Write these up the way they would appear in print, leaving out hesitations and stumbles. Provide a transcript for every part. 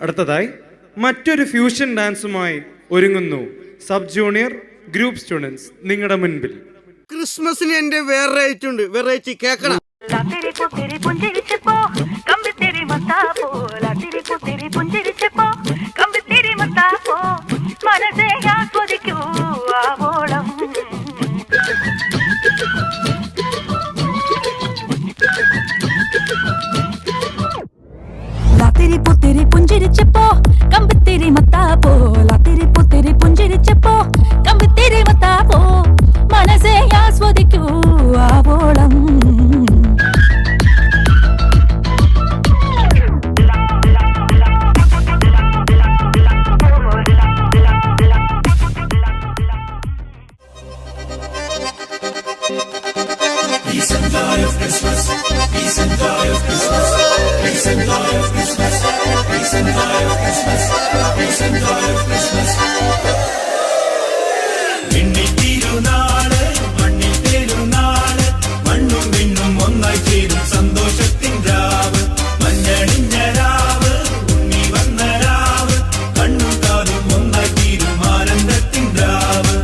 അടുത്തതായി മറ്റൊരു ഫ്യൂഷൻ ഡാൻസുമായി ഒരുങ്ങുന്നു സബ് ജൂനിയർ ഗ്രൂപ്പ് സ്റ്റുഡൻസ് നിങ്ങളുടെ മുൻപിൽ. ക്രിസ്മസിന് എന്റെ വെറൈറ്റി കേക്കണം. ലാത്തിരി പുത്തിരി പുഞ്ചിരിച്ചപ്പോ കമ്പിത്തിരി മത്താപ്പോ ലാത്തിരി പുത്തിരി പുഞ്ചിരിച്ചപ്പോ കമ്പിത്തിരി മത്താപ്പോ മനസ്സെ ആസ്വദിക്കൂ ആവോളം. Peace and joy of Christmas, peace and joy of Christmas, peace and joy of Christmas, peace and joy of Christmas, peace and joy of Christmas. Minni tirunaalu, manni tirunaalu, mannum vinnum onnai cheerum santoshathin raavu, manjaninya raavu, unni vanna raavu, kannum kaadum onnai cheerum aanandathin raavu.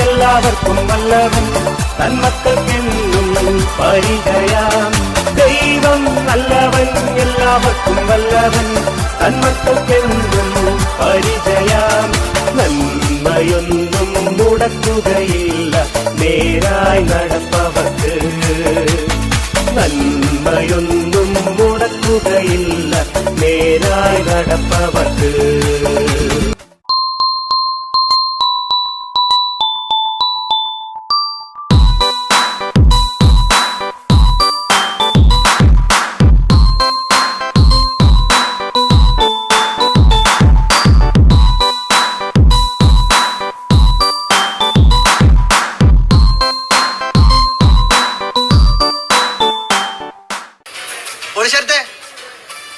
എല്ലാവർക്കും നല്ലവൻ തന്മക്കൾക്കെന്നും പരിചയം. ദൈവം നല്ലവൻ എല്ലാവർക്കും നല്ലവൻ തന്മക്കൾക്കെന്നും പരിചയം. നന്മയൊന്നും മുടക്കുകയില്ല നേരായി നടപ്പവർക്ക്, നന്മയൊന്നും മുടക്കുകയില്ല നേരായി നടപ്പവർക്ക്. ഒരു സ്ഥലത്തെ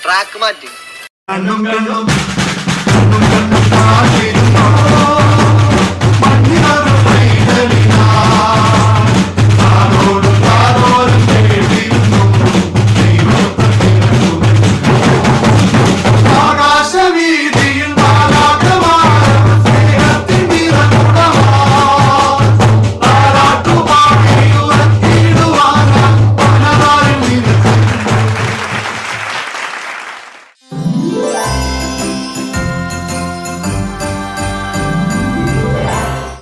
ട്രാക്ക് മാറ്റി